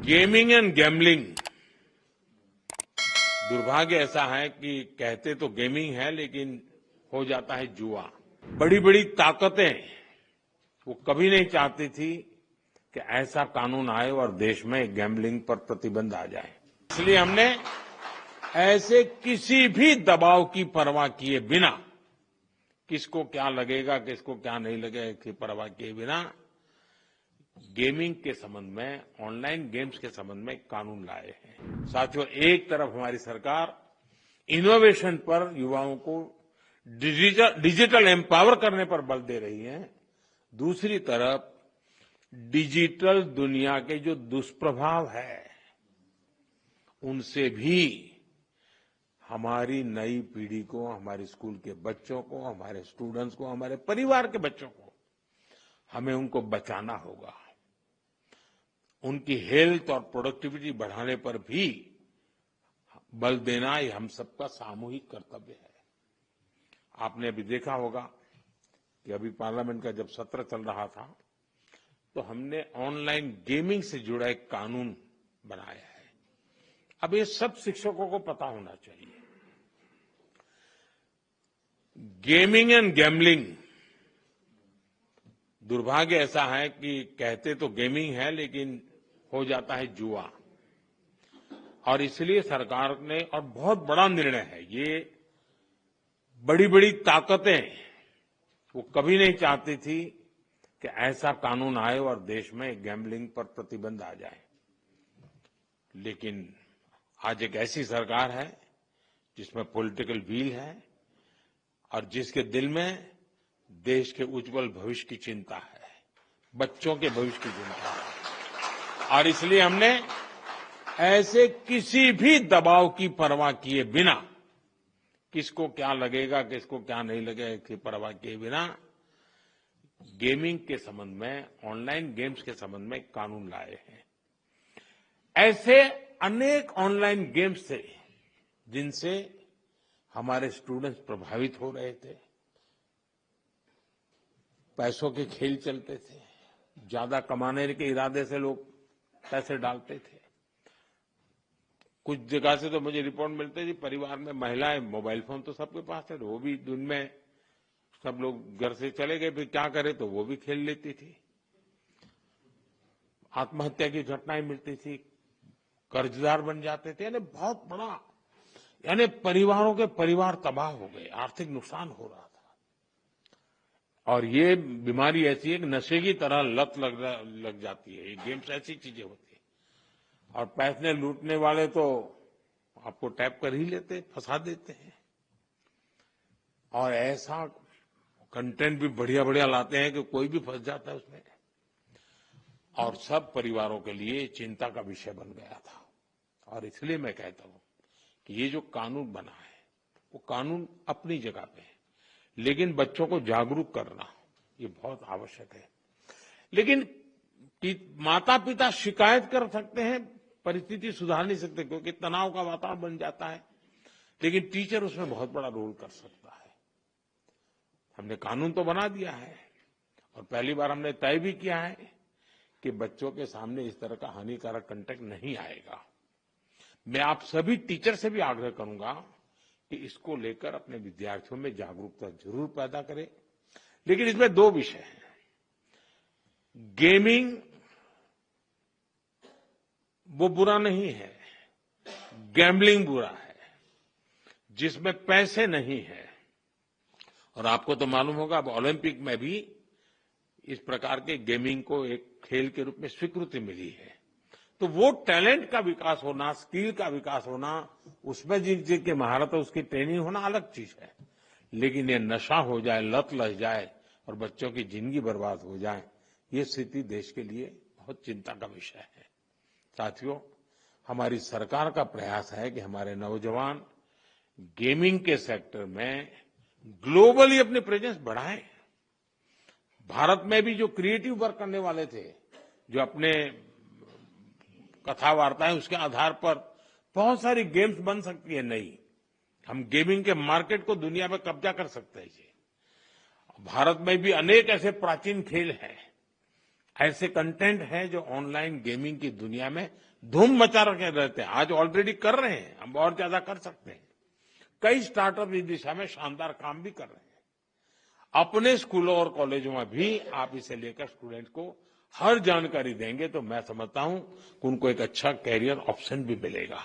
Gaming and gambling. दुर्भाग्य ऐसा है कि कहते तो गेमिंग है लेकिन हो जाता है जुआ। बड़ी बड़ी ताकतें वो कभी नहीं चाहती थी कि ऐसा कानून आए और देश में गैम्बलिंग पर प्रतिबंध आ जाए। इसलिए हमने ऐसे किसी भी दबाव की परवाह किए बिना, किसको क्या लगेगा किसको क्या नहीं लगेगा इसकी परवाह किए बिना गेमिंग के संबंध में, ऑनलाइन गेम्स के संबंध में कानून लाए हैं। साथियों, एक तरफ हमारी सरकार इनोवेशन पर युवाओं को डिजिटल एम्पावर करने पर बल दे रही है, दूसरी तरफ डिजिटल दुनिया के जो दुष्प्रभाव है उनसे भी हमारी नई पीढ़ी को, हमारे स्कूल के बच्चों को, हमारे स्टूडेंट्स को, हमारे परिवार के बच्चों को हमें उनको बचाना होगा। उनकी हेल्थ और प्रोडक्टिविटी बढ़ाने पर भी बल देना ये हम सबका सामूहिक कर्तव्य है। आपने अभी देखा होगा कि अभी पार्लियामेंट का जब सत्र चल रहा था तो हमने ऑनलाइन गेमिंग से जुड़ा एक कानून बनाया है। अब ये सब शिक्षकों को पता होना चाहिए। Gaming and gambling. दुर्भाग्य ऐसा है कि कहते तो गेमिंग है लेकिन हो जाता है जुआ। और इसलिए सरकार ने, और बहुत बड़ा निर्णय है ये, बड़ी बड़ी ताकतें वो कभी नहीं चाहती थी कि ऐसा कानून आए और देश में गैम्बलिंग पर प्रतिबंध आ जाए। लेकिन आज एक ऐसी सरकार है जिसमें पॉलिटिकल व्हील है और जिसके दिल में देश के उज्जवल भविष्य की चिंता है, बच्चों के भविष्य की चिंता है। और इसलिए हमने ऐसे किसी भी दबाव की परवाह किए बिना, किसको क्या लगेगा किसको क्या नहीं लगेगा इसकी परवाह किए बिना गेमिंग के संबंध में, ऑनलाइन गेम्स के संबंध में कानून लाए हैं। ऐसे अनेक ऑनलाइन गेम्स थे जिनसे हमारे स्टूडेंट्स प्रभावित हो रहे थे। पैसों के खेल चलते थे, ज्यादा कमाने के इरादे से लोग पैसे डालते थे। कुछ जगह से तो मुझे रिपोर्ट मिलते थी परिवार में महिलाएं, मोबाइल फोन तो सबके पास थे, वो भी दिन में सब लोग घर से चले गए, फिर क्या करे तो वो भी खेल लेती थी। आत्महत्या की घटनाएं मिलती थी, कर्जदार बन जाते थे। यानी बहुत बड़ा, यानी परिवारों के परिवार तबाह हो गए, आर्थिक नुकसान हो रहा था। और ये बीमारी ऐसी है कि नशे की तरह लत लग जाती है। ये गेम्स ऐसी चीजें होती है और पैसे लूटने वाले तो आपको टैप कर ही लेते, फंसा देते हैं। और ऐसा कंटेंट भी बढ़िया बढ़िया लाते हैं कि कोई भी फंस जाता है उसमें। और सब परिवारों के लिए चिंता का विषय बन गया था। और इसलिए मैं कहता हूं कि ये जो कानून बना है वो कानून अपनी जगह पे है, लेकिन बच्चों को जागरूक करना ये बहुत आवश्यक है। लेकिन माता पिता शिकायत कर सकते हैं, परिस्थिति सुधार नहीं सकते क्योंकि तनाव का वातावरण बन जाता है, लेकिन टीचर उसमें बहुत बड़ा रोल कर सकता है। हमने कानून तो बना दिया है और पहली बार हमने तय भी किया है कि बच्चों के सामने इस तरह का हानिकारक कंटेंट नहीं आएगा। मैं आप सभी टीचर से भी आग्रह करूंगा कि इसको लेकर अपने विद्यार्थियों में जागरूकता जरूर पैदा करें। लेकिन इसमें दो विषय हैं। गेमिंग वो बुरा नहीं है, गैम्बलिंग बुरा है, जिसमें पैसे नहीं है। और आपको तो मालूम होगा अब ओलंपिक में भी इस प्रकार के गेमिंग को एक खेल के रूप में स्वीकृति मिली है। तो वो टैलेंट का विकास होना, स्किल का विकास होना, उसमें जिनकी महारत है उसकी ट्रेनिंग होना अलग चीज है। लेकिन ये नशा हो जाए, लत लग जाए और बच्चों की जिंदगी बर्बाद हो जाए, ये स्थिति देश के लिए बहुत चिंता का विषय है। साथियों, हमारी सरकार का प्रयास है कि हमारे नौजवान गेमिंग के सेक्टर में ग्लोबली अपनी प्रेजेंस बढ़ाएं। भारत में भी जो क्रिएटिव वर्क करने वाले थे, जो अपने कथा वार्ता है उसके आधार पर बहुत सारी गेम्स बन सकती है नई। हम गेमिंग के मार्केट को दुनिया में कब्जा कर सकते हैं। भारत में भी अनेक ऐसे प्राचीन खेल हैं ऐसे कंटेंट हैं जो ऑनलाइन गेमिंग की दुनिया में धूम मचा रखे रहते हैं। आज ऑलरेडी कर रहे हैं, हम और ज्यादा कर सकते हैं। कई स्टार्टअप इस दिशा में शानदार काम भी कर रहे हैं। अपने स्कूलों और कॉलेजों में भी आप इसे लेकर स्टूडेंट को हर जानकारी देंगे तो मैं समझता हूं कि उनको एक अच्छा कैरियर ऑप्शन भी मिलेगा।